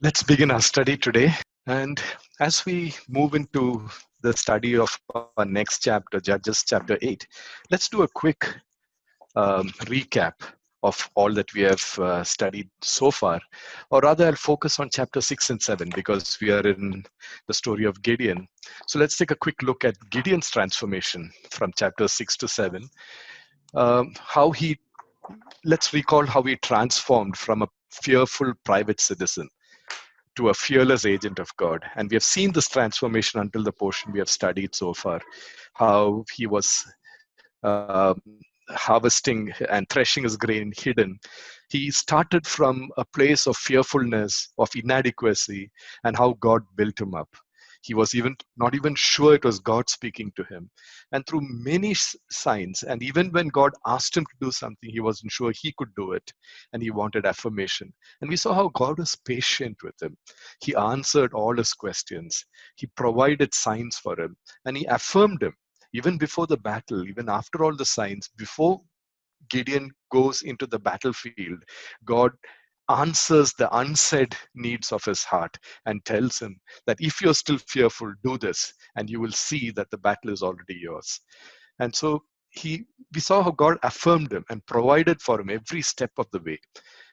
Let's begin our study today. And as we move into the study of our next chapter, Judges chapter 8, let's do a quick recap of all that we have studied so far. Or rather, I'll focus on chapter 6 and 7 because we are in the story of Gideon. So let's take a quick look at Gideon's transformation from chapter 6 to 7. Let's recall how he transformed from a fearful private citizen to a fearless agent of God. And we have seen this transformation until the portion we have studied so far, how he was harvesting and threshing his grain hidden. He started from a place of fearfulness, of inadequacy, and how God built him up. He was even not even sure it was God speaking to him. And through many signs, and even when God asked him to do something, he wasn't sure he could do it, and he wanted affirmation. And we saw how God was patient with him. He answered all his questions. He provided signs for him, and he affirmed him even before the battle, even after all the signs, before Gideon goes into the battlefield, God answers the unsaid needs of his heart and tells him that if you're still fearful, do this, and you will see that the battle is already yours. And so we saw how God affirmed him and provided for him every step of the way.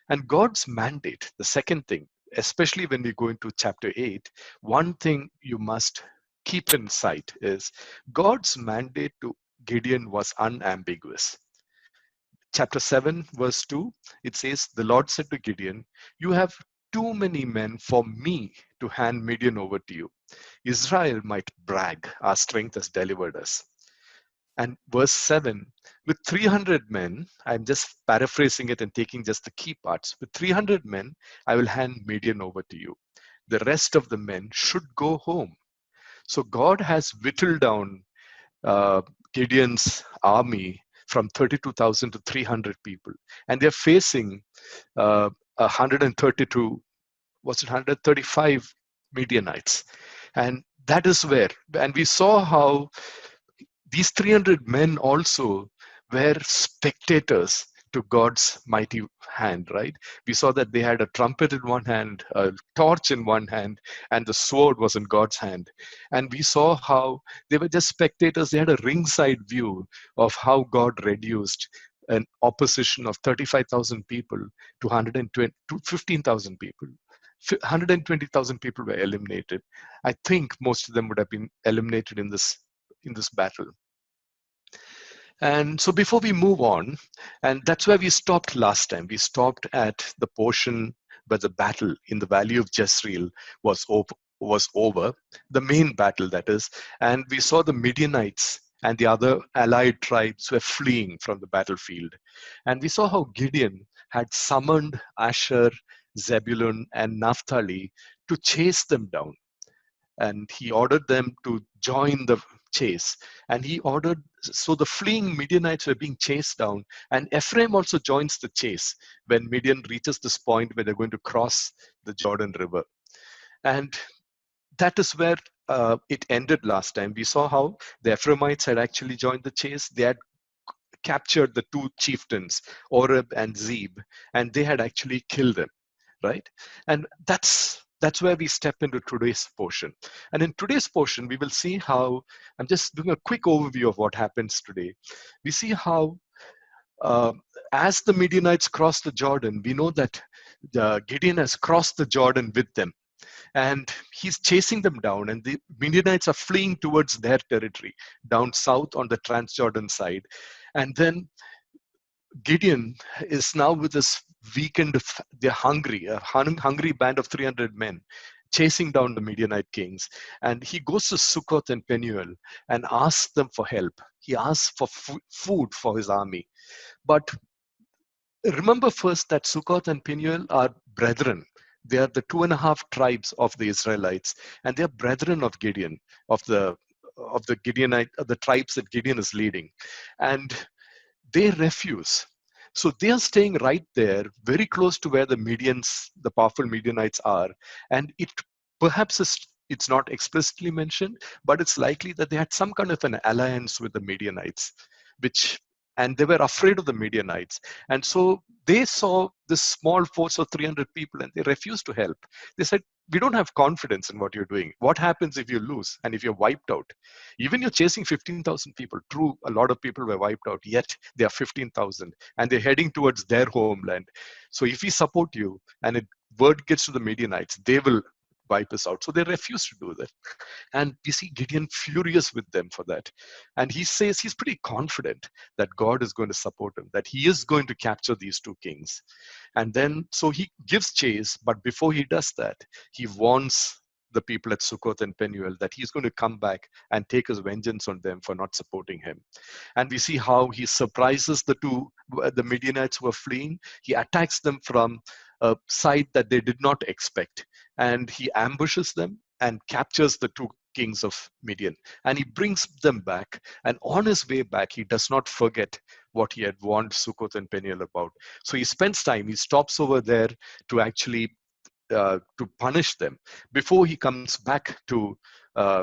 And God's mandate, the second thing, especially when we go into chapter 8, one thing you must keep in sight is God's mandate to Gideon was unambiguous. Chapter 7, verse 2, it says, "The Lord said to Gideon, you have too many men for me to hand Midian over to you. Israel might brag, our strength has delivered us." And verse 7, with 300 men, I'm just paraphrasing it and taking just the key parts. With 300 men, I will hand Midian over to you. The rest of the men should go home. So God has whittled down uh, Gideon's army from 32,000 to 300 people. And they're facing 132, was it 135 Midianites? And that is where, and we saw how these 300 men also were spectators to God's mighty hand, right? We saw that they had a trumpet in one hand, a torch in one hand, and the sword was in God's hand. And we saw how they were just spectators. They had a ringside view of how God reduced an opposition of 35,000 people to 120, to 15,000 people. 120,000 people were eliminated. I think most of them would have been eliminated in this battle. And so before we move on, and that's where we stopped last time. We stopped at the portion where the battle in the valley of Jezreel was over, the main battle that is, and we saw the Midianites and the other allied tribes were fleeing from the battlefield. And we saw how Gideon had summoned Asher, Zebulun, and Naphtali to chase them down. And he ordered them to join the chase. And he ordered, so the fleeing Midianites were being chased down. And Ephraim also joins the chase when Midian reaches this point where they're going to cross the Jordan River. And that is where it ended last time. We saw how the Ephraimites had actually joined the chase. They had captured the two chieftains, Oreb and Zeb, and they had actually killed them, right? And that's where we step into today's portion. And in today's portion, we will see how, I'm just doing a quick overview of what happens today. We see how uh, as the Midianites cross the Jordan, we know that Gideon has crossed the Jordan with them. And he's chasing them down, and the Midianites are fleeing towards their territory down south on the Transjordan side. And then Gideon is now with this weakened, they're hungry, a hungry band of 300 men chasing down the Midianite kings. And he goes to Succoth and Penuel and asks them for help. He asks for food for his army. But remember first that Succoth and Penuel are brethren. They are the 2.5 tribes of the Israelites, and they are brethren of Gideon, of the Gideonite, of the tribes that Gideon is leading. And they refuse. So they are staying right there, very close to where the powerful Midianites are. And it perhaps it's not explicitly mentioned, but it's likely that they had some kind of an alliance with the Midianites, which and they were afraid of the Midianites. And so they saw this small force of 300 people and they refused to help. They said, we don't have confidence in what you're doing. What happens if you lose and if you're wiped out? Even you're chasing 15,000 people. True, a lot of people were wiped out, yet they are 15,000 and they're heading towards their homeland. So if we support you and word gets to the Midianites, they will wipe us out. So they refuse to do that. And we see Gideon furious with them for that. And he says he's pretty confident that God is going to support him, that he is going to capture these two kings. And then, so he gives chase, but before he does that, he warns the people at Succoth and Penuel that he's going to come back and take his vengeance on them for not supporting him. And we see how he surprises the Midianites who are fleeing. He attacks them from a side that they did not expect. And he ambushes them and captures the two kings of Midian. And he brings them back. And on his way back, he does not forget what he had warned Succoth and Peniel about. So he spends time, he stops over there to actually to punish them before he comes back to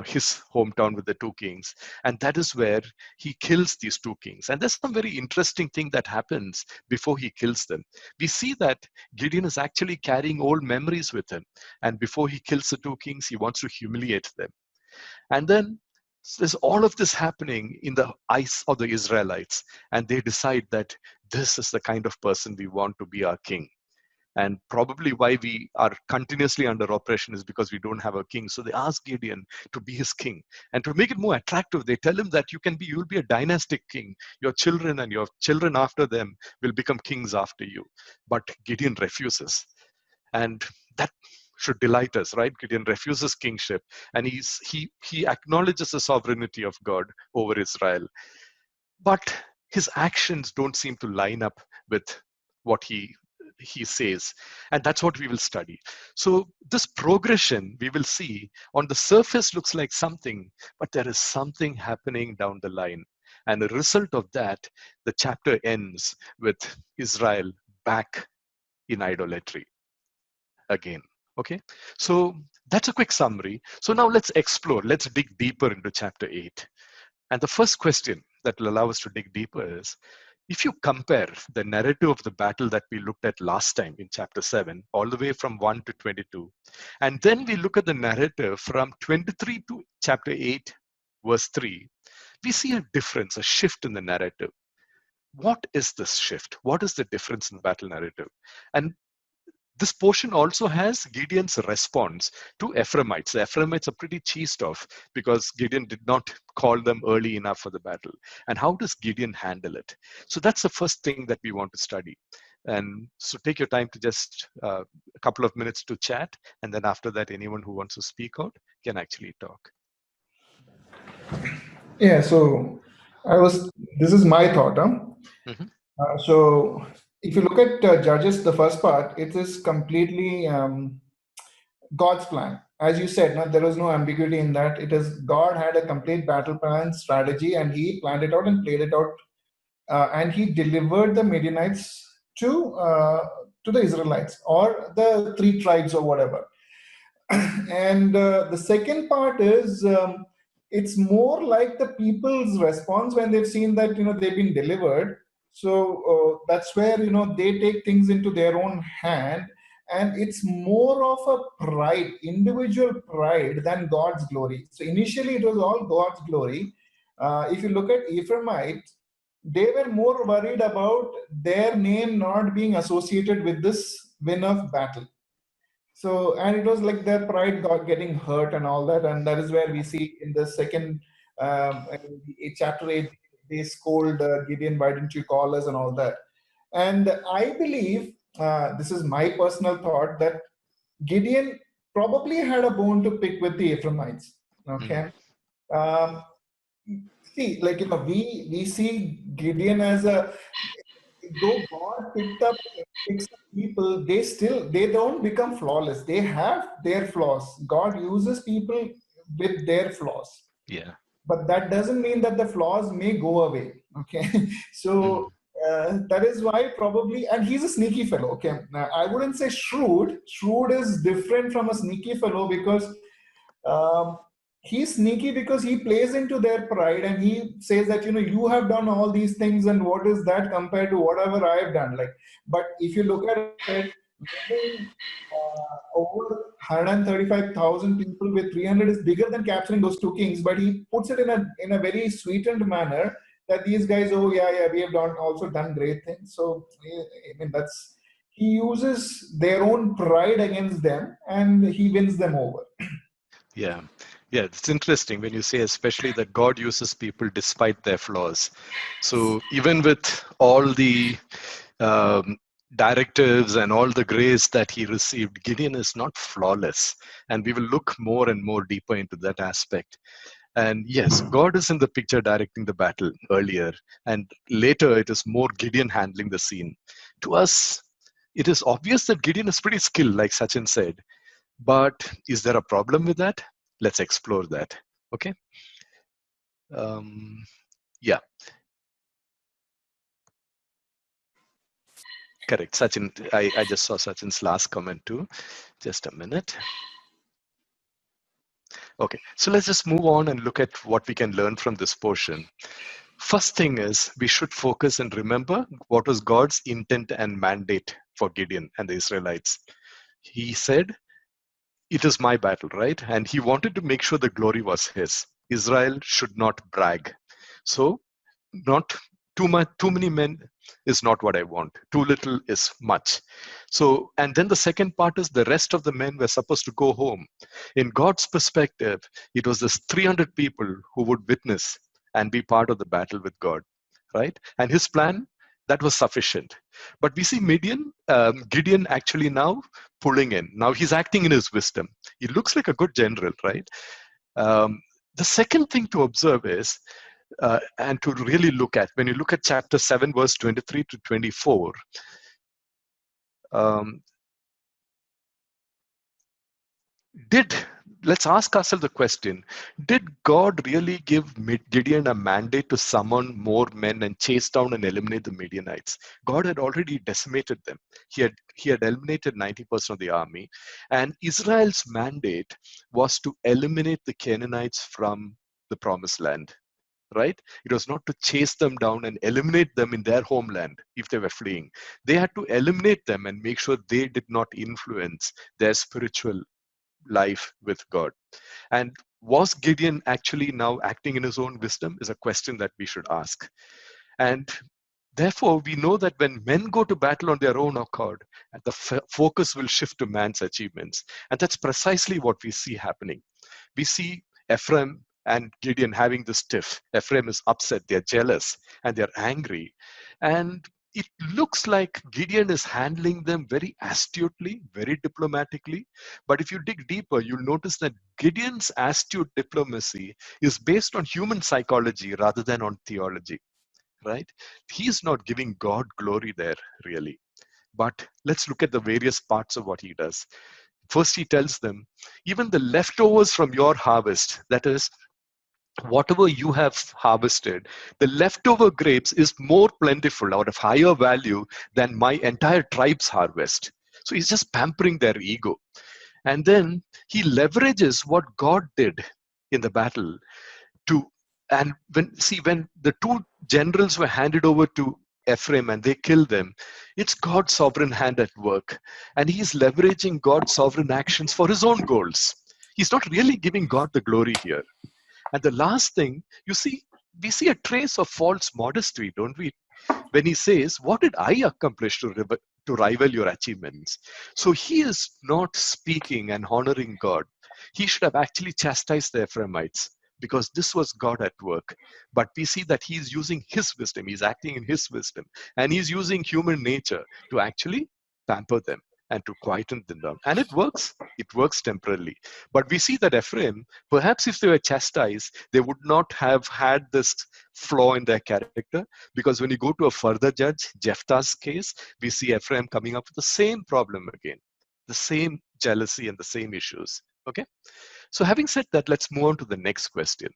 his hometown with the two kings. And that is where he kills these two kings. And there's some very interesting thing that happens before he kills them. We see that Gideon is actually carrying old memories with him. And before he kills the two kings, he wants to humiliate them. And then there's all of this happening in the eyes of the Israelites. And they decide that this is the kind of person we want to be our king. And probably why we are continuously under oppression is because we don't have a king. So they ask Gideon to be his king. And to make it more attractive, they tell him that you'll be a dynastic king. Your children and your children after them will become kings after you. But Gideon refuses. And that should delight us, right? Gideon refuses kingship. And he acknowledges the sovereignty of God over Israel. But his actions don't seem to line up with what he says, and that's what we will study. So this progression we will see on the surface looks like something, but there is something happening down the line, and the result of that, the chapter ends with Israel back in idolatry again. Okay, so that's a quick summary. So now let's explore, let's dig deeper into chapter 8. And the first question that will allow us to dig deeper is, if you compare the narrative of the battle that we looked at last time in chapter 7, all the way from 1 to 22, and then we look at the narrative from 23 to chapter 8, verse 3, we see a difference, a shift in the narrative. What is this shift? What is the difference in the battle narrative? And this portion also has Gideon's response to Ephraimites. The Ephraimites are pretty cheesed off because Gideon did not call them early enough for the battle. And how does Gideon handle it? So that's the first thing that we want to study. And so take your time to just a couple of minutes to chat. And then after that, anyone who wants to speak out can actually talk. Yeah, so this is my thought. Mm-hmm. So if you look at Judges, the first part, it is completely God's plan. As you said, there was no ambiguity in that. It is God had a complete battle plan strategy, and he planned it out and played it out, and he delivered the Midianites to the Israelites or the three tribes or whatever. And the second part is it's more like the people's response when they've seen that they've been delivered. So that's where they take things into their own hand, and it's more of a pride, individual pride, than God's glory. So initially it was all God's glory. If you look at Ephraimites, they were more worried about their name not being associated with this win of battle. So, and it was like their pride got getting hurt and all that, and that is where we see in the second in chapter 8, they scold Gideon, why didn't you call us, and all that. And I believe, this is my personal thought, that Gideon probably had a bone to pick with the Ephraimites. Okay. See, like, we see Gideon as though God picks up people, they don't become flawless. They have their flaws. God uses people with their flaws. Yeah. But that doesn't mean that the flaws may go away. Okay. So that is why probably, and he's a sneaky fellow. Okay. Now, I wouldn't say shrewd. Shrewd is different from a sneaky fellow, because he's sneaky because he plays into their pride and he says that, you have done all these things and what is that compared to whatever I have done? Like, but if you look at it, winning over 135,000 people with 300 is bigger than capturing those two kings. But he puts it in a very sweetened manner that these guys, oh yeah, we have also done great things. So I mean, he uses their own pride against them and he wins them over. Yeah. Yeah, it's interesting when you say, especially that God uses people despite their flaws. So even with all the um, directives and all the grace that he received, Gideon is not flawless. And we will look more and more deeper into that aspect. And yes, God is in the picture directing the battle earlier. And later, it is more Gideon handling the scene. To us, it is obvious that Gideon is pretty skilled, like Sachin said. But is there a problem with that? Let's explore that. Okay. Yeah. Correct. Sachin, I just saw Sachin's last comment too. Just a minute. Okay. So let's just move on and look at what we can learn from this portion. First thing is we should focus and remember what was God's intent and mandate for Gideon and the Israelites. He said, it is my battle, right? And he wanted to make sure the glory was his. Israel should not brag. So not too many men is not what I want. Too little is much. So, and then the second part is the rest of the men were supposed to go home. In God's perspective, it was this 300 people who would witness and be part of the battle with God, right? And his plan, that was sufficient. But we see Gideon actually now pulling in. Now he's acting in his wisdom. He looks like a good general, right? The second thing to observe is, and to really look at, when you look at chapter 7, verse 23 to 24, let's ask ourselves the question, did God really give Gideon a mandate to summon more men and chase down and eliminate the Midianites? God had already decimated them. He had eliminated 90% of the army, and Israel's mandate was to eliminate the Canaanites from the promised land. Right? It was not to chase them down and eliminate them in their homeland if they were fleeing. They had to eliminate them and make sure they did not influence their spiritual life with God. And was Gideon actually now acting in his own wisdom is a question that we should ask. And therefore, we know that when men go to battle on their own accord, the focus will shift to man's achievements. And that's precisely what we see happening. We see Ephraim and Gideon having this tiff. Ephraim is upset, they're jealous, and they're angry. And it looks like Gideon is handling them very astutely, very diplomatically. But if you dig deeper, you'll notice that Gideon's astute diplomacy is based on human psychology rather than on theology, right? He's not giving God glory there, really. But let's look at the various parts of what he does. First, he tells them, even the leftovers from your harvest, that is, whatever you have harvested, the leftover grapes is more plentiful or of higher value than my entire tribe's harvest. So he's just pampering their ego. And then he leverages what God did in the battle to, and when the two generals were handed over to Ephraim and they killed them, it's God's sovereign hand at work. And he's leveraging God's sovereign actions for his own goals. He's not really giving God the glory here. And the last thing, we see a trace of false modesty, don't we? When he says, what did I accomplish to rival your achievements? So he is not speaking and honoring God. He should have actually chastised the Ephraimites because this was God at work. But we see that he's using his wisdom. He's acting in his wisdom. And he's using human nature to actually pamper them and to quieten them down. And it works. It works temporarily. But we see that Ephraim, perhaps if they were chastised, they would not have had this flaw in their character. Because when you go to a further judge, Jephthah's case, we see Ephraim coming up with the same problem again, the same jealousy and the same issues. Okay? So having said that, let's move on to the next question.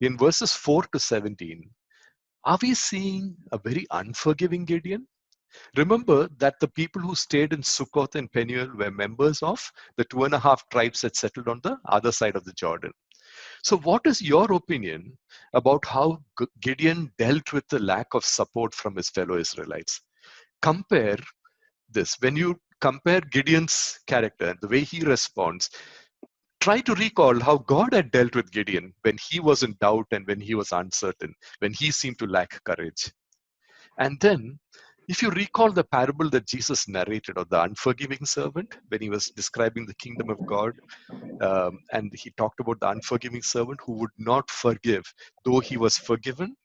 In verses 4 to 17, are we seeing a very unforgiving Gideon? Remember that the people who stayed in Sukkoth and Peniel were members of the 2.5 tribes that settled on the other side of the Jordan. So what is your opinion about how Gideon dealt with the lack of support from his fellow Israelites? Compare this. When you compare Gideon's character and the way he responds, try to recall how God had dealt with Gideon when he was in doubt and when he was uncertain, when he seemed to lack courage. And then, if you recall the parable that Jesus narrated of the unforgiving servant, when he was describing the kingdom of God, and he talked about the unforgiving servant who would not forgive, though he was forgiven,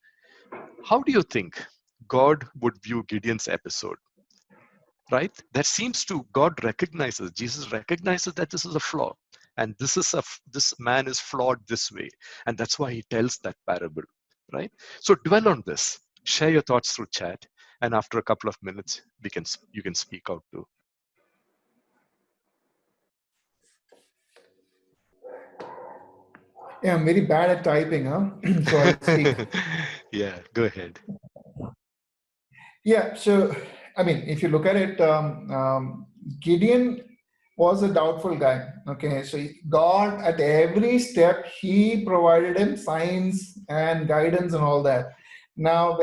how do you think God would view Gideon's episode? Right? That seems to God recognizes, Jesus recognizes that this is a flaw, and this man is flawed this way, and that's why he tells that parable, right? So dwell on this, share your thoughts through chat, and after a couple of minutes you can speak out too. Yeah, I'm very bad at typing, huh? So I'll speak. Yeah, go ahead. Yeah, so I mean, if you look at it, Gideon was a doubtful guy. Okay, so God at every step he provided him signs and guidance and all that. Now,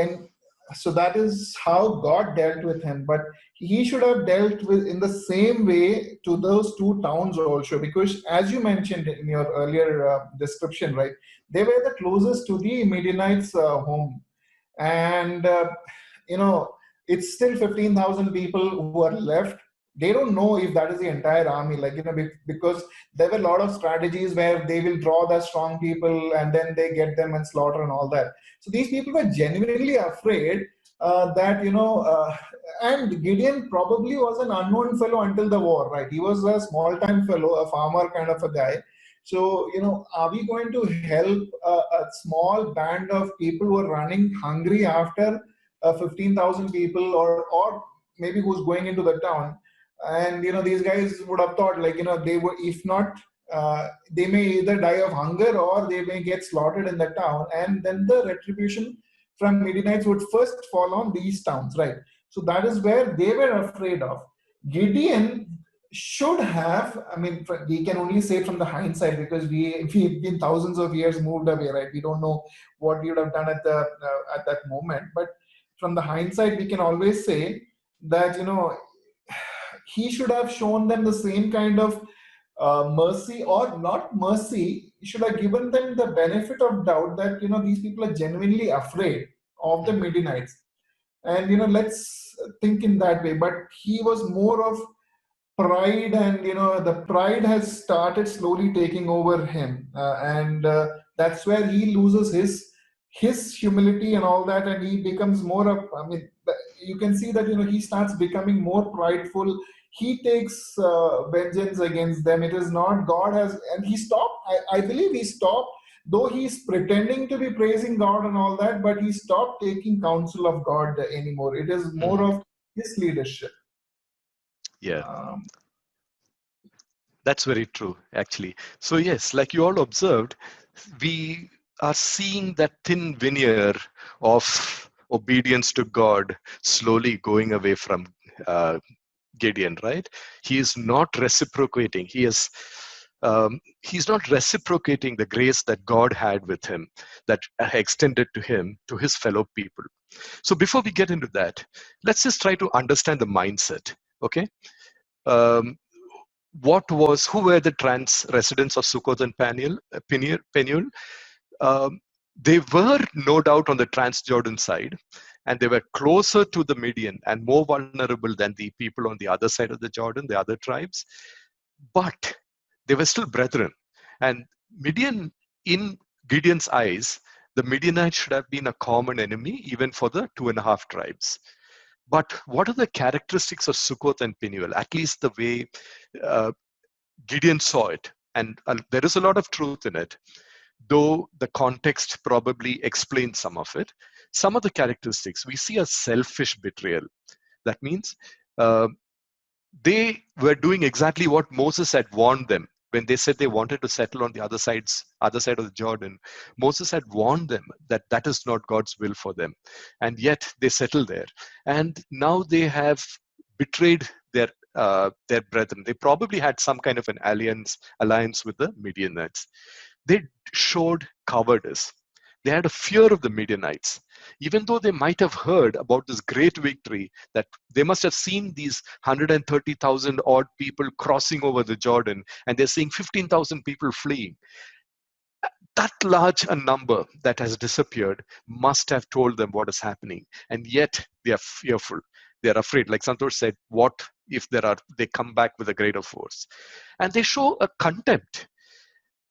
so that is how God dealt with him, but he should have dealt with in the same way to those two towns also, because as you mentioned in your earlier description, right, they were the closest to the Midianites' home, and you know it's still 15,000 people who are left. They don't know if that is the entire army, like, because there were a lot of strategies where they will draw the strong people and then they get them and slaughter and all that. So these people were genuinely afraid that and Gideon probably was an unknown fellow until the war, right? He was a small time fellow, a farmer kind of a guy. So, are we going to help a small band of people who are running hungry after 15,000 people, or maybe who's going into the town? And, these guys would have thought, like, they would, if not, they may either die of hunger or they may get slaughtered in the town. And then the retribution from Midianites would first fall on these towns, right? So that is where they were afraid of. Gideon should have, I mean, we can only say from the hindsight, because we've been thousands of years moved away, right? We don't know what we would have done at that moment, but from the hindsight we can always say that he should have shown them the same kind of mercy, or not mercy. He should have given them the benefit of doubt that these people are genuinely afraid of the Midianites, and let's think in that way. But he was more of pride, and the pride has started slowly taking over him, and that's where he loses his humility and all that, and he becomes more of, I mean, you can see that he starts becoming more prideful. He takes vengeance against them. It is not God has, and he stopped, I believe he stopped, though he's pretending to be praising God and all that, but he stopped taking counsel of God anymore. It is more of his leadership. Yeah, um, that's very true, actually. So yes, like you all observed, we are seeing that thin veneer of obedience to God slowly going away from Gideon, right? He is not reciprocating. He's not reciprocating the grace that God had with him, that extended to him, to his fellow people. So before we get into that, let's just try to understand the mindset. Okay, um, who were the trans residents of Sukkot and Peniel? Um, they were no doubt on the Transjordan side, and they were closer to the Midian and more vulnerable than the people on the other side of the Jordan, the other tribes. But they were still brethren. And Midian, in Gideon's eyes, the Midianites should have been a common enemy even for the 2.5 tribes. But what are the characteristics of Sukkot and Peniel? At least the way uh, Gideon saw it. And there is a lot of truth in it, though the context probably explains some of it. Some of the characteristics, we see a selfish betrayal. That means uh, they were doing exactly what Moses had warned them when they said they wanted to settle on the other side of the Jordan. Moses had warned them that that is not God's will for them, and yet they settled there. And now they have betrayed their brethren. They probably had some kind of an alliance with the Midianites. They showed cowardice. They had a fear of the Midianites. Even though they might have heard about this great victory, that they must have seen these 130,000 odd people crossing over the Jordan, and they're seeing 15,000 people fleeing. That large a number that has disappeared must have told them what is happening, and yet they are fearful. They are afraid. Like Santosh said, what if they come back with a greater force? And they show a contempt.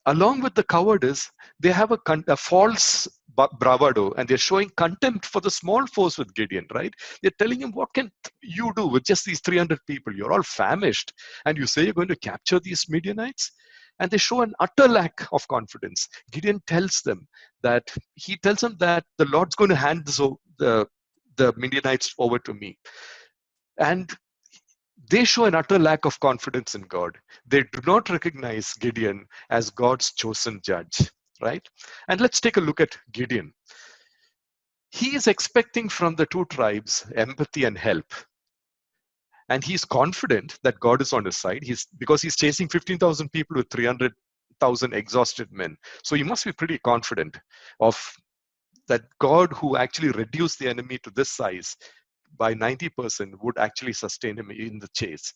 Along with the cowardice, they have a false bravado, and they're showing contempt for the small force with Gideon, right? They're telling him, what can you do with just these 300 people? You're all famished, and you say you're going to capture these Midianites? And they show an utter lack of confidence. Gideon tells them that the Lord's going to hand the Midianites over to me. And they show an utter lack of confidence in God. They do not recognize Gideon as God's chosen judge, right? And let's take a look at Gideon. He is expecting from the two tribes empathy and help. And he's confident that God is on his side. Because he's chasing 15,000 people with 300,000 exhausted men. So he must be pretty confident of that God, who actually reduced the enemy to this size by 90%, would actually sustain him in the chase.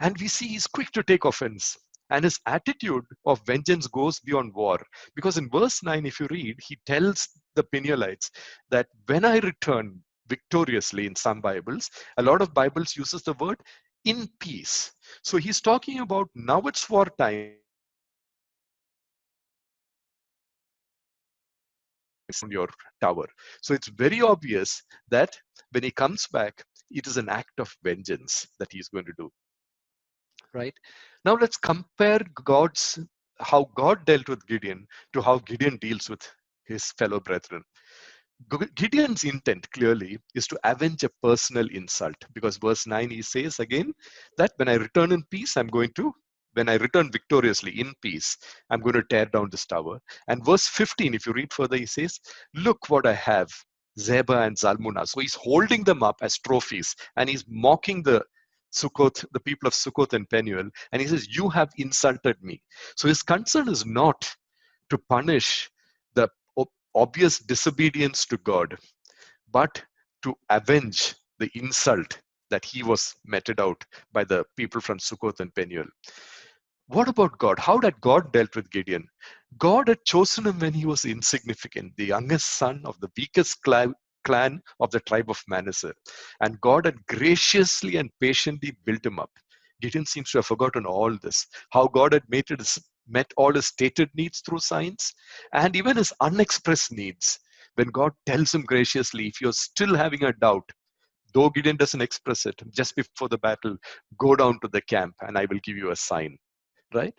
And we see he's quick to take offense. And his attitude of vengeance goes beyond war. Because in verse 9, if you read, he tells the Penielites that when I return victoriously, in some Bibles, a lot of Bibles uses the word in peace. So he's talking about now it's wartime. From your tower. So it's very obvious that when he comes back, it is an act of vengeance that he's going to do. Right? Now let's compare how God dealt with Gideon to how Gideon deals with his fellow brethren. Gideon's intent clearly is to avenge a personal insult, because verse 9 he says again that when I return in peace, when I return victoriously in peace, I'm going to tear down this tower. And verse 15, if you read further, he says, look what I have, Zebah and Zalmunna. So he's holding them up as trophies, and he's mocking the people of Sukkoth and Penuel, and he says, you have insulted me. So his concern is not to punish the obvious disobedience to God, but to avenge the insult that he was meted out by the people from Sukkoth and Penuel. What about God? How did God dealt with Gideon? God had chosen him when he was insignificant, the youngest son of the weakest clan of the tribe of Manasseh. And God had graciously and patiently built him up. Gideon seems to have forgotten all this, how God had met all his stated needs through signs, and even his unexpressed needs. When God tells him graciously, if you're still having a doubt, though Gideon doesn't express it, just before the battle, go down to the camp and I will give you a sign, right?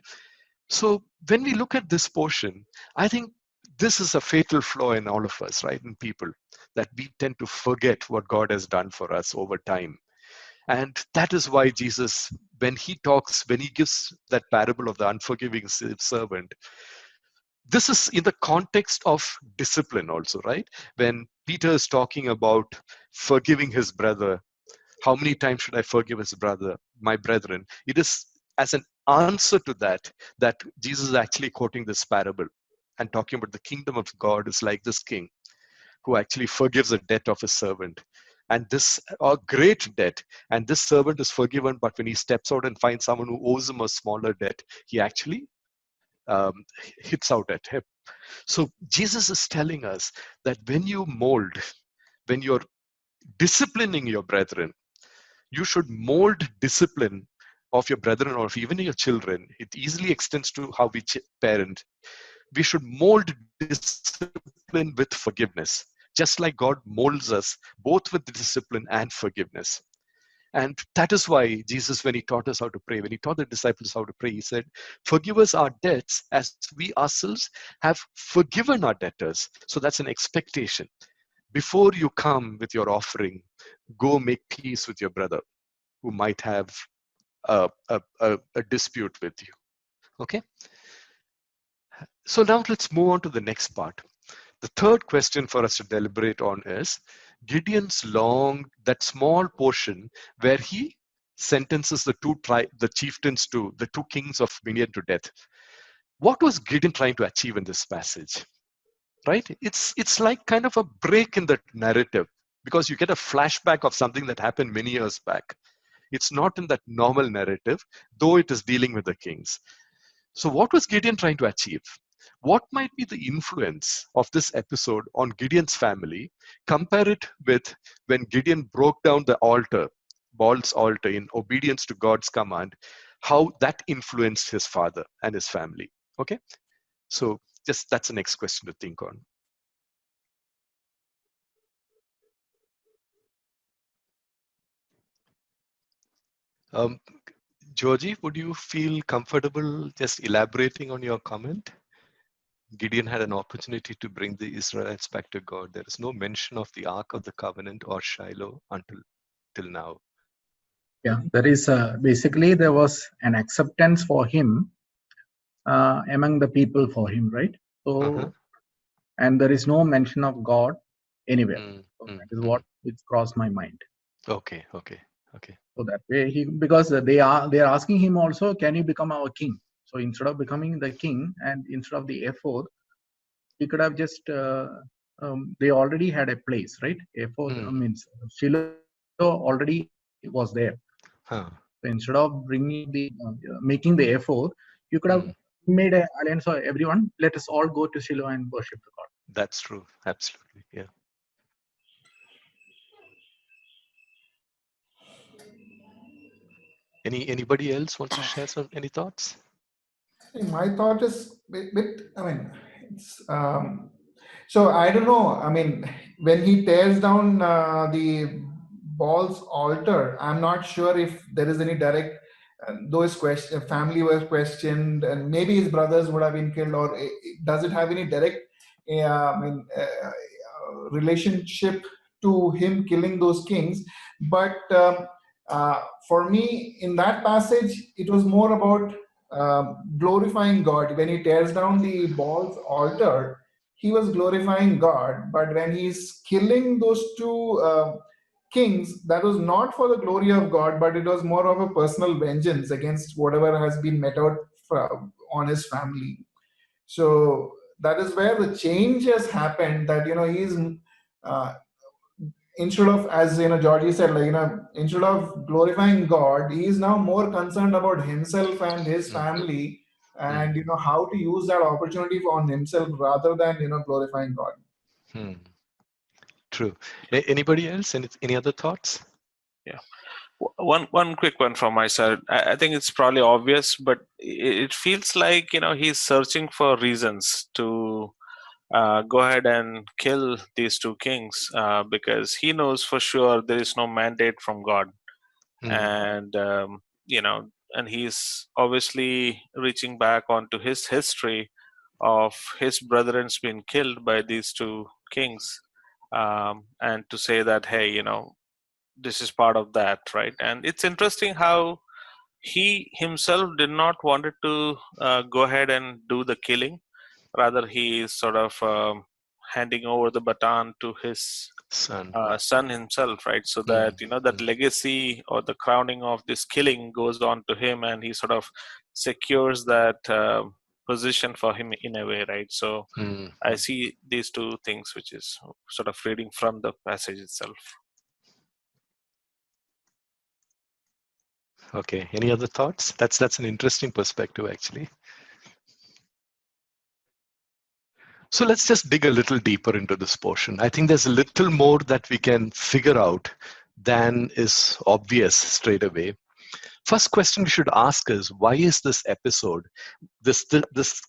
So when we look at this portion, I think this is a fatal flaw in all of us, right? In people, that we tend to forget what God has done for us over time. And that is why Jesus, when he gives that parable of the unforgiving servant, this is in the context of discipline also, right? When Peter is talking about forgiving his brother, how many times should I forgive my brethren? It is as an answer to that Jesus is actually quoting this parable and talking about the kingdom of God is like this king who actually forgives a debt of his servant. And this a great debt, and this servant is forgiven, but when he steps out and finds someone who owes him a smaller debt, he actually um, hits out at him. So Jesus is telling us that when you're disciplining your brethren, you should mold discipline of your brethren or even your children. It easily extends to how we parent. We should mold discipline with forgiveness, just like God molds us both with discipline and forgiveness. And that is why Jesus, when he taught us how to pray, when he taught the disciples how to pray, he said, forgive us our debts as we ourselves have forgiven our debtors. So that's an expectation. Before you come with your offering, go make peace with your brother who might have a dispute with you. Okay? So now let's move on to the next part. The third question for us to deliberate on is Gideons Long, that small portion where he sentences the chieftains to the two kings of Midian to death. What was Gideon trying to achieve in this passage? Right? It's like kind of a break in the narrative, because you get a flashback of something that happened many years back. It's not in that normal narrative, though it is dealing with the kings. So what was Gideon trying to achieve? What might be the influence of this episode on Gideon's family? Compare it with when Gideon broke down the altar, Baal's altar, in obedience to God's command, how that influenced his father and his family. Okay, so just that's the next question to think on. Um, Georgie, would you feel comfortable just elaborating on your comment? Gideon had an opportunity to bring the Israelites back to God. There is no mention of the Ark of the Covenant or Shiloh till now. Yeah, there is basically there was an acceptance for him among the people for him, right? So, and there is no mention of God anywhere. So that is what it crossed my mind. Okay. So that way, because they are asking him also, can you become our king? So instead of becoming the king and instead of the ephod, he could have just they already had a place, right? Ephod means Shiloh already was there. So instead of bringing the making the ephod, you could have made an alliance for everyone. Let us all go to Shiloh and worship the God. That's true. Absolutely. Yeah. Anybody else wants to share any thoughts? My thought is I mean, it's so I don't know. I mean, when he tears down the Baal's altar, I'm not sure if there is any direct. Those question, family were questioned, and maybe his brothers would have been killed, or does it have any direct, relationship to him killing those kings? But for me, in that passage, it was more about glorifying God. When he tears down the Baal's altar, he was glorifying God. But when he's killing those two kings, that was not for the glory of God, but it was more of a personal vengeance against whatever has been met out on his family. So that is where the change has happened. That he's uh, instead of, as Georgie said, instead of glorifying God, he is now more concerned about himself and his family, and how to use that opportunity on himself rather than glorifying God. True. Anybody else? Any other thoughts? Yeah. One quick one from my side. I think it's probably obvious, but it feels like he's searching for reasons to go ahead and kill these two kings, because he knows for sure there is no mandate from God, and and he's obviously reaching back onto his history of his brethren's been killed by these two kings, and to say that, hey, this is part of that, right? And it's interesting how he himself did not wanted to go ahead and do the killing. Rather, he is sort of handing over the baton to his son himself, right? So that that legacy or the crowning of this killing goes on to him, and he sort of secures that position for him in a way, right? So I see these two things, which is sort of reading from the passage itself. Okay. Any other thoughts? That's an interesting perspective, actually. So let's just dig a little deeper into this portion. I think there's a little more that we can figure out than is obvious straight away. First question we should ask is, why is this episode, this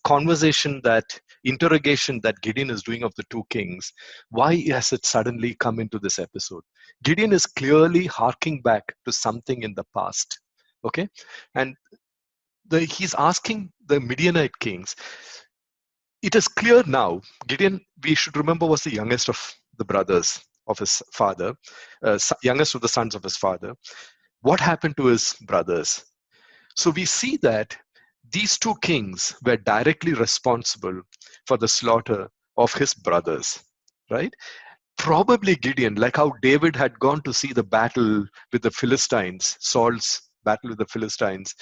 conversation, that interrogation that Gideon is doing of the two kings, why has it suddenly come into this episode? Gideon is clearly harking back to something in the past. Okay, and he's asking the Midianite kings. It is clear now, Gideon, we should remember, was the youngest of the brothers of his father, youngest of the sons of his father. What happened to his brothers? So we see that these two kings were directly responsible for the slaughter of his brothers, right? Probably Gideon, like how David had gone to see the battle with the Philistines, Saul's battle with the Philistines,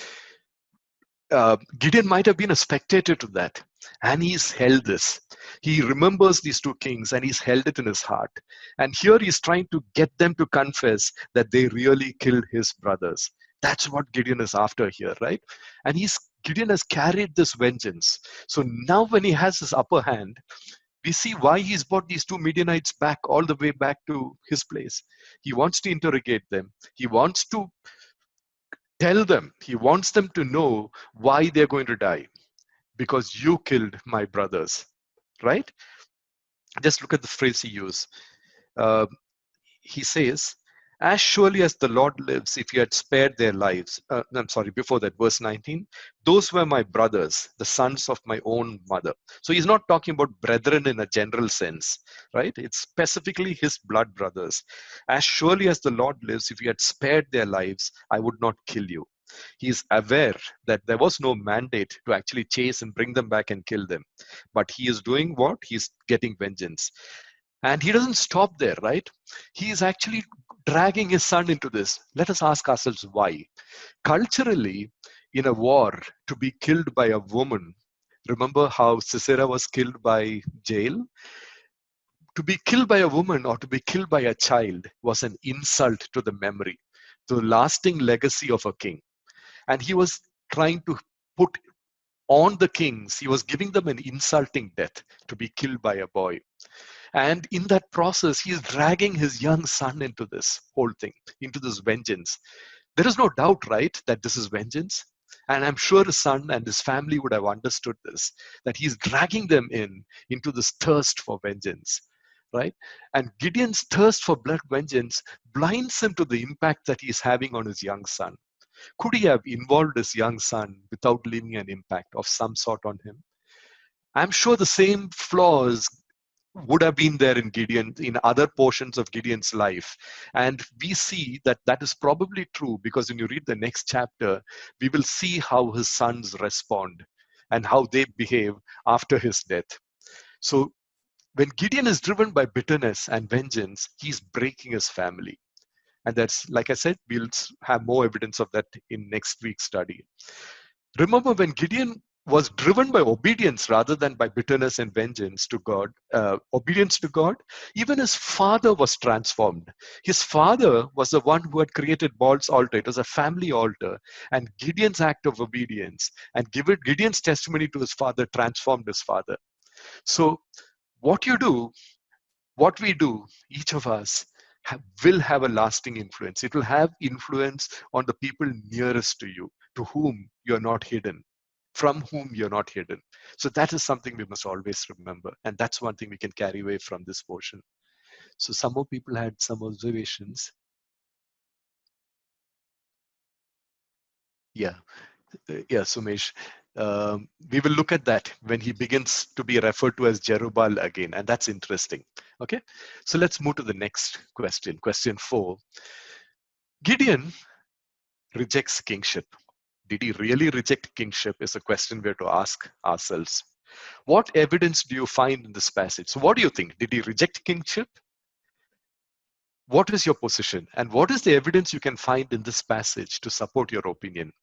Gideon might have been a spectator to that, and he's held this. He remembers these two kings and he's held it in his heart. And here he's trying to get them to confess that they really killed his brothers. That's what Gideon is after here, right? And Gideon has carried this vengeance. So now when he has his upper hand, we see why he's brought these two Midianites back, all the way back to his place. He wants to interrogate them. He wants to tell them, he wants them to know why they're going to die. Because you killed my brothers, right? Just look at the phrase he used. Uh, he says, as surely as the Lord lives, if you had spared their lives, I'm sorry, before that, verse 19, those were my brothers, the sons of my own mother. So he's not talking about brethren in a general sense, right? It's specifically his blood brothers. As surely as the Lord lives, if you had spared their lives, I would not kill you. He is aware that there was no mandate to actually chase and bring them back and kill them. But he is doing what? He's getting vengeance. And he doesn't stop there, right? He is actually dragging his son into this. Let us ask ourselves why. Culturally, in a war, to be killed by a woman, remember how Sisera was killed by Jael? To be killed by a woman or to be killed by a child was an insult to the memory, to the lasting legacy of a king. And he was trying to put on the kings, he was giving them an insulting death to be killed by a boy. And in that process, he is dragging his young son into this whole thing, into this vengeance. There is no doubt, right, that this is vengeance. And I'm sure his son and his family would have understood this, that he's dragging them into this thirst for vengeance, right? And Gideon's thirst for blood vengeance blinds him to the impact that he's having on his young son. Could he have involved his young son without leaving an impact of some sort on him? I'm sure the same flaws would have been there in Gideon, in other portions of Gideon's life. And we see that that is probably true because when you read the next chapter, we will see how his sons respond and how they behave after his death. So when Gideon is driven by bitterness and vengeance, he's breaking his family. And that's, like I said, we'll have more evidence of that in next week's study. Remember, when Gideon was driven by obedience rather than by bitterness and vengeance to God, obedience to God, even his father was transformed. His father was the one who had created Baal's altar. It was a family altar. And Gideon's act of obedience and Gideon's testimony to his father transformed his father. So what we do, each of us, will have a lasting influence. It will have influence on the people nearest to you, to whom you're not hidden, from whom you're not hidden. So that is something we must always remember. And that's one thing we can carry away from this portion. So some more people had some observations. Yeah, Sumesh. We will look at that when he begins to be referred to as Jerubbaal again, and that's interesting. Okay, so let's move to the next question. Question 4. Gideon rejects kingship. Did he really reject kingship is a question we have to ask ourselves. What evidence do you find in this passage? So what do you think? Did he reject kingship? What is your position? And what is the evidence you can find in this passage to support your opinion?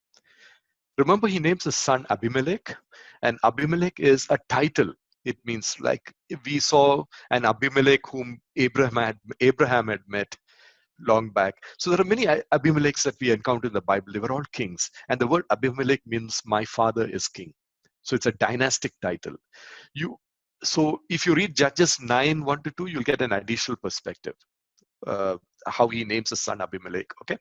Remember, he names his son Abimelech, and Abimelech is a title. It means, like, we saw an Abimelech whom Abraham had met long back. So there are many Abimelechs that we encounter in the Bible. They were all kings. And the word Abimelech means my father is king. So it's a dynastic title. So if you read Judges 9, 1-2, you'll get an additional perspective. How he names his son Abimelech. Okay,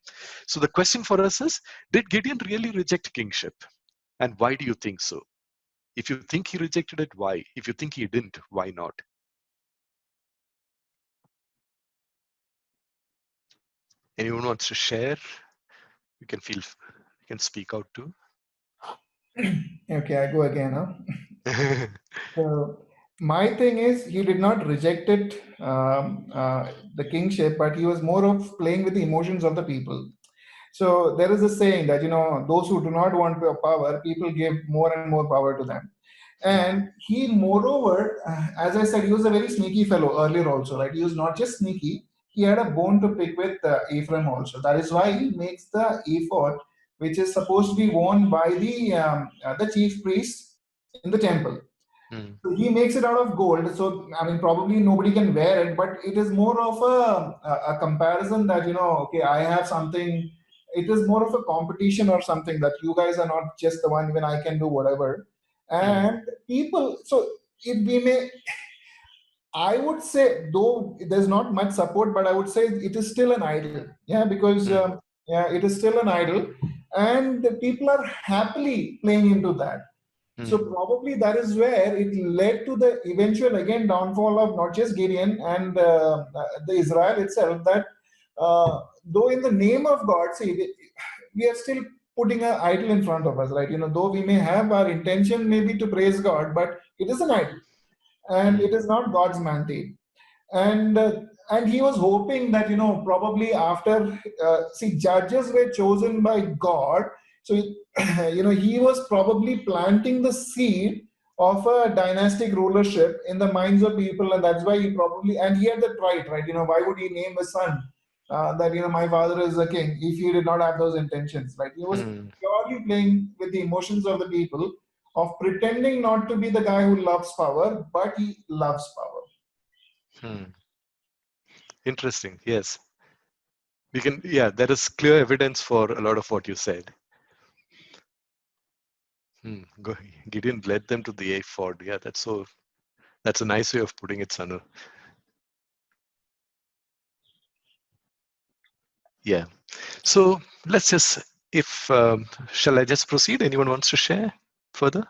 so the question for us is, did Gideon really reject kingship, and why do you think so? If you think he rejected it, why? If you think he didn't, why not? Anyone wants to share? You can speak out too. Okay, I go again, huh? So my thing is, he did not reject it, the kingship, but he was more of playing with the emotions of the people. So there is a saying that, those who do not want power, people give more and more power to them. And he, moreover, as I said, he was a very sneaky fellow earlier also, right? He was not just sneaky, he had a bone to pick with Ephraim also. That is why he makes the ephod which is supposed to be worn by the chief priest in the temple. Mm. So he makes it out of gold. So I mean, probably nobody can wear it, but it is more of a comparison that, okay, I have something. It is more of a competition or something, that you guys are not just the one. Even I can do whatever. And people. So we may. I would say, though there's not much support, but I would say it is still an idol. Yeah, because yeah, it is still an idol, and the people are happily playing into that. So probably that is where it led to the eventual again downfall of not just Gideon and the Israel itself. That though in the name of God, see, we are still putting an idol in front of us, right? Though we may have our intention maybe to praise God, but it is an idol, and it is not God's mandate. And he was hoping that, probably after judges were chosen by God. So he was probably planting the seed of a dynastic rulership in the minds of people, and that's why he probably, and he had that right. Why would he name his son that, my father is a king, if he did not have those intentions, right? He was purely playing with the emotions of the people, of pretending not to be the guy who loves power, but he loves power. Interesting. Yes. We can, yeah, there is clear evidence for a lot of what you said. Gideon led them to the ephod. Yeah, that's a nice way of putting it, Sanu. Yeah. So let's just, shall I just proceed? Anyone wants to share further?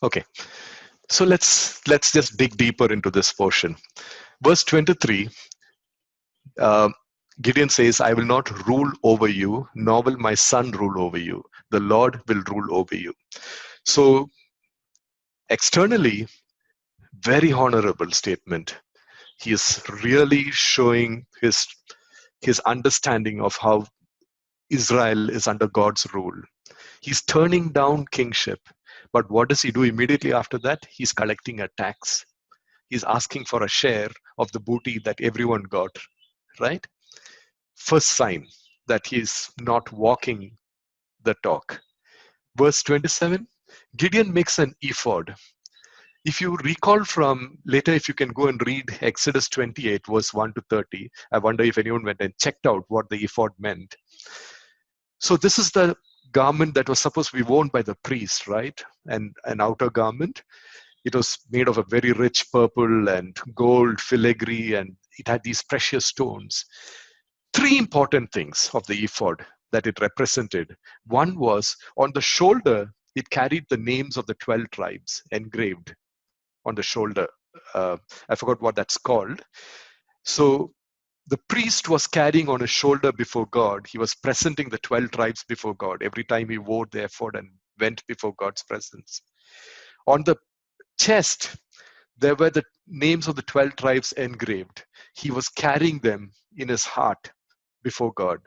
Okay. So let's just dig deeper into this portion. Verse 23, Gideon says, I will not rule over you, nor will my son rule over you. The Lord will rule over you. So externally, very honorable statement. He is really showing his understanding of how Israel is under God's rule. He's turning down kingship. But what does he do immediately after that? He's collecting a tax. He's asking for a share of the booty that everyone got, right? First sign that he's not walking the talk. Verse 27, Gideon makes an ephod. If you recall from later, if you can go and read Exodus 28, verse 1 to 30, I wonder if anyone went and checked out what the ephod meant. So this is the garment that was supposed to be worn by the priest, right? And an outer garment. It was made of a very rich purple and gold filigree, and it had these precious stones. Three important things of the ephod that it represented. One was on the shoulder, it carried the names of the 12 tribes engraved on the shoulder. I forgot what that's called. So the priest was carrying on his shoulder before God. He was presenting the 12 tribes before God every time he wore the ephod and went before God's presence. On the chest, there were the names of the 12 tribes engraved. He was carrying them in his heart before God.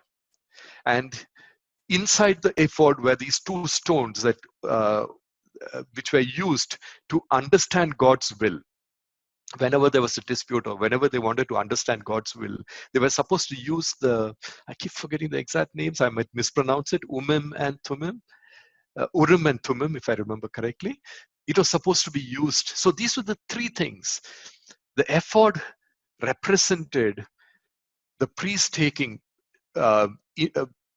And inside the ephod were these two stones that which were used to understand God's will. Whenever there was a dispute or whenever they wanted to understand God's will, they were supposed to use I keep forgetting the exact names, I might mispronounce it, Urim and Thummim, if I remember correctly. It was supposed to be used. So these were the three things. The ephod represented the priest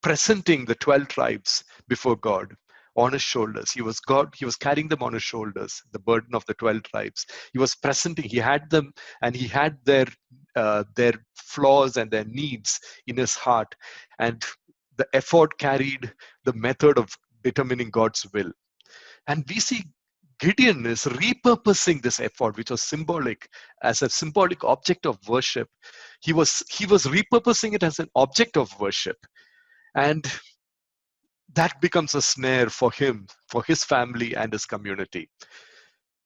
presenting the 12 tribes before God on his shoulders. He was carrying them on his shoulders, the burden of the 12 tribes. He was presenting, he had them, and he had their flaws and their needs in his heart. And the ephod carried the method of determining God's will. And we see Gideon is repurposing this ephod, which was symbolic, as a symbolic object of worship. He was repurposing it as an object of worship. And that becomes a snare for him, for his family and his community.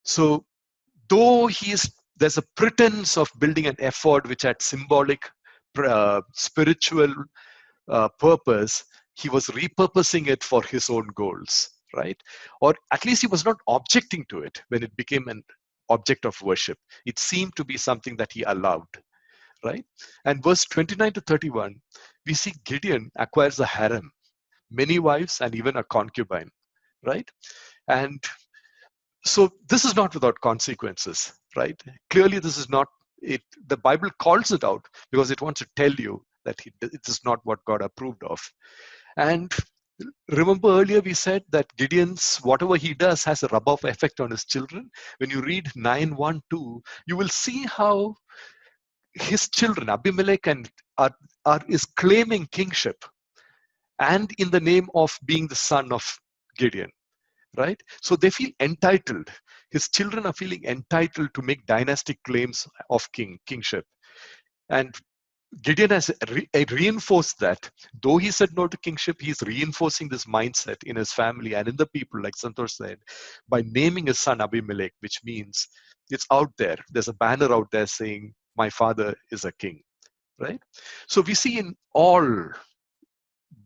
So though there's a pretense of building an ephod which had symbolic, spiritual purpose, he was repurposing it for his own goals, right? Or at least he was not objecting to it when it became an object of worship. It seemed to be something that he allowed. right? And verse 29 to 31, we see Gideon acquires a harem, many wives, and even a concubine, right? And so this is not without consequences, right? Clearly, this is not it. The Bible calls it out because it wants to tell you that it is not what God approved of. And remember earlier we said that Gideon's, whatever he does has a rub-off effect on his children. When you read 9:1-2, you will see how his children, Abimelech, is claiming kingship, and in the name of being the son of Gideon, right? So they feel entitled. His children are feeling entitled to make dynastic claims of kingship. And Gideon has reinforced that. Though he said no to kingship, he's reinforcing this mindset in his family and in the people, like Santosh said, by naming his son Abimelech, which means it's out there. There's a banner out there saying, my father is a king, right? So we see in all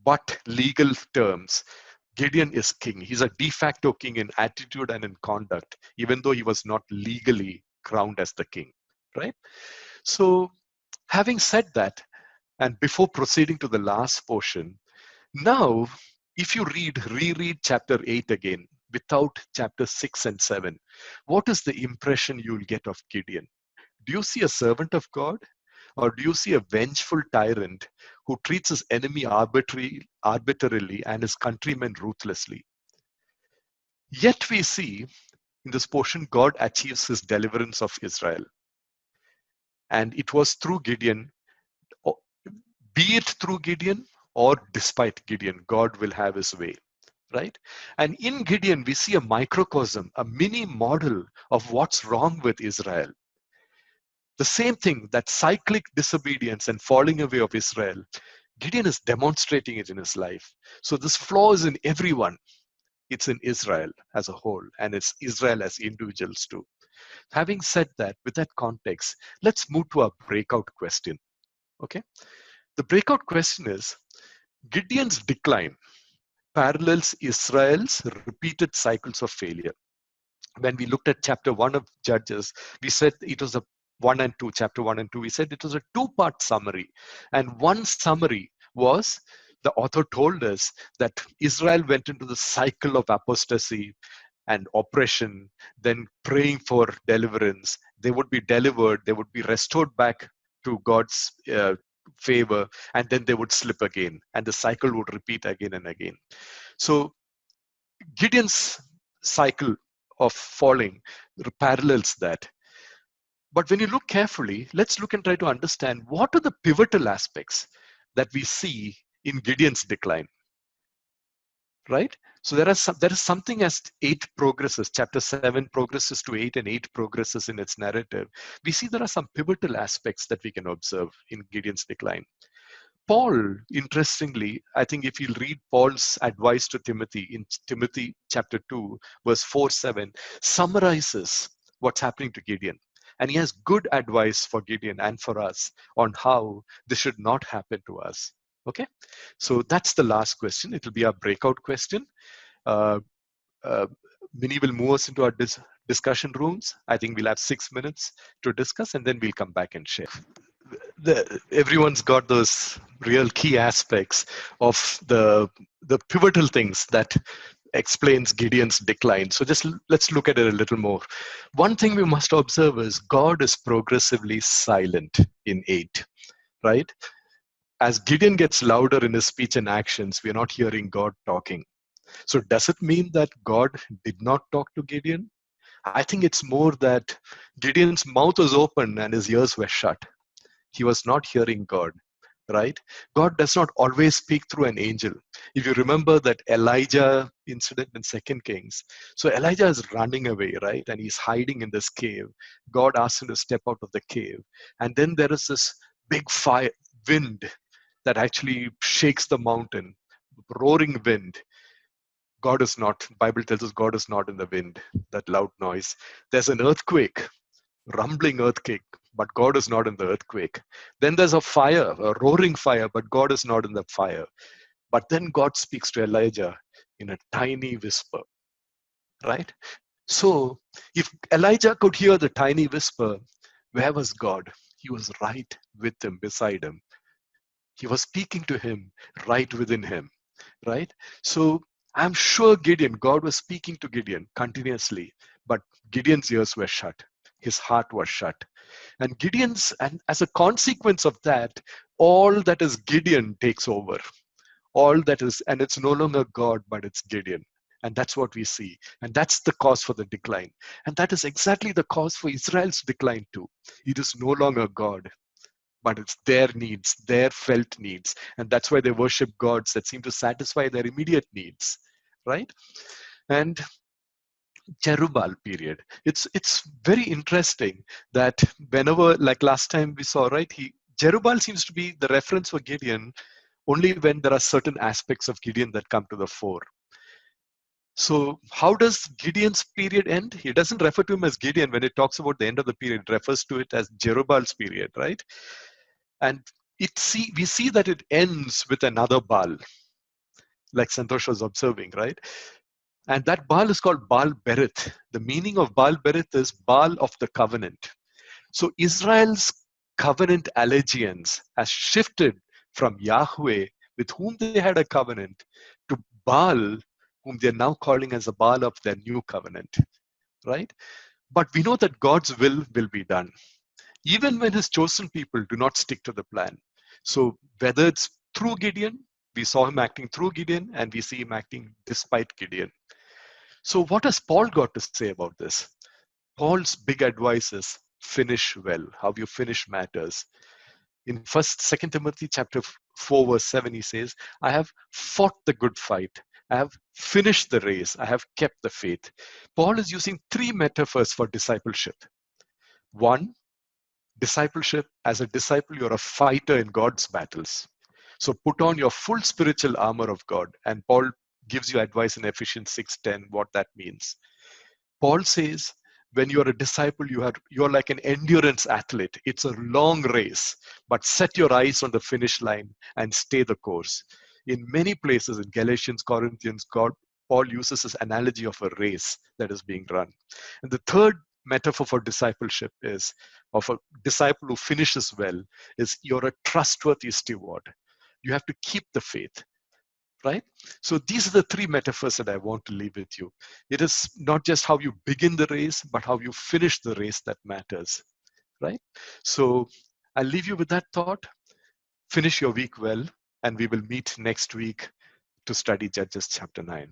but legal terms, Gideon is king. He's a de facto king in attitude and in conduct, even though he was not legally crowned as the king, right? So having said that, and before proceeding to the last portion, now, if you reread chapter 8 again, without chapter 6 and 7, what is the impression you'll get of Gideon? Do you see a servant of God? Or do you see a vengeful tyrant who treats his enemy arbitrarily and his countrymen ruthlessly? Yet we see in this portion, God achieves his deliverance of Israel. And it was through Gideon, be it through Gideon or despite Gideon, God will have his way, right? And in Gideon, we see a microcosm, a mini model of what's wrong with Israel. The same thing, that cyclic disobedience and falling away of Israel, Gideon is demonstrating it in his life. So this flaw is in everyone. It's in Israel as a whole, and it's Israel as individuals too. Having said that, with that context, let's move to our breakout question. Okay? The breakout question is, Gideon's decline parallels Israel's repeated cycles of failure. When we looked at chapter 1 of Judges, we said it was a 1 and 2, chapter 1 and 2, we said it was a two-part summary. And one summary was, the author told us that Israel went into the cycle of apostasy and oppression, then praying for deliverance. They would be delivered, they would be restored back to God's favor, and then they would slip again, and the cycle would repeat again and again. So Gideon's cycle of falling parallels that. But when you look carefully, let's look and try to understand what are the pivotal aspects that we see in Gideon's decline, right? So there is something as 8 progresses, chapter 7 progresses to 8 and 8 progresses in its narrative. We see there are some pivotal aspects that we can observe in Gideon's decline. Paul, interestingly, I think if you read Paul's advice to Timothy in Timothy chapter 2, verse 4-7, summarizes what's happening to Gideon. And he has good advice for Gideon and for us on how this should not happen to us. Okay, so that's the last question. It will be our breakout question. Minnie will move us into our discussion rooms. I think we'll have 6 minutes to discuss, and then we'll come back and share. Everyone's got those real key aspects of the pivotal things that explains Gideon's decline. So just let's look at it a little more. One thing we must observe is God is progressively silent in 8, right? As Gideon gets louder in his speech and actions, we are not hearing God talking. So does it mean that God did not talk to Gideon? I think it's more that Gideon's mouth was open and his ears were shut. He was not hearing God, right? God does not always speak through an angel. If you remember that Elijah incident in 2 Kings, so Elijah is running away, right? And he's hiding in this cave. God asks him to step out of the cave. And then there is this big fire, wind that actually shakes the mountain, roaring wind. God is not, Bible tells us God is not in the wind, that loud noise. There's an earthquake, rumbling earthquake, but God is not in the earthquake. Then there's a fire, a roaring fire, but God is not in the fire. But then God speaks to Elijah in a tiny whisper, right? So if Elijah could hear the tiny whisper, where was God? he was right with him, beside him. He was speaking to him right within him, right? So I'm sure Gideon, God was speaking to Gideon continuously, but Gideon's ears were shut. His heart was shut. And and as a consequence of that, all that is Gideon takes over. All that is, and it's no longer God, but it's Gideon. And that's what we see. And that's the cause for the decline. And that is exactly the cause for Israel's decline too. It is no longer God, but it's their needs, their felt needs. And that's why they worship gods that seem to satisfy their immediate needs, right? And Jerubbaal period. It's very interesting that whenever, like last time we saw, right, Jerubbaal seems to be the reference for Gideon only when there are certain aspects of Gideon that come to the fore. So how does Gideon's period end? He doesn't refer to him as Gideon when it talks about the end of the period. It refers to it as Jerubbaal's period, right? And we see that it ends with another Baal, like Santosh was observing, right? And that Baal is called Baal Berith. The meaning of Baal Berith is Baal of the covenant. So Israel's covenant allegiance has shifted from Yahweh, with whom they had a covenant, to Baal, whom they're now calling as the Baal of their new covenant, right? But we know that God's will be done, even when his chosen people do not stick to the plan. So whether it's through Gideon, we saw him acting through Gideon, and we see him acting despite Gideon. So what has Paul got to say about this? Paul's big advice is finish well. How you finish matters. In 2 Timothy chapter 4, verse 7, he says, I have fought the good fight. I have finished the race. I have kept the faith. Paul is using three metaphors for discipleship. One, discipleship. As a disciple, you're a fighter in God's battles. So put on your full spiritual armor of God. And Paul gives you advice in Ephesians 6:10 what that means. Paul says, when you're a disciple, you're like an endurance athlete. It's a long race, but set your eyes on the finish line and stay the course. In many places in Galatians, Corinthians, Paul uses this analogy of a race that is being run. And the third metaphor for discipleship is of a disciple who finishes well is you're a trustworthy steward. You have to keep the faith. Right? So these are the three metaphors that I want to leave with you. It is not just how you begin the race, but how you finish the race that matters. Right? So I'll leave you with that thought. Finish your week well, and we will meet next week to study Judges chapter 9.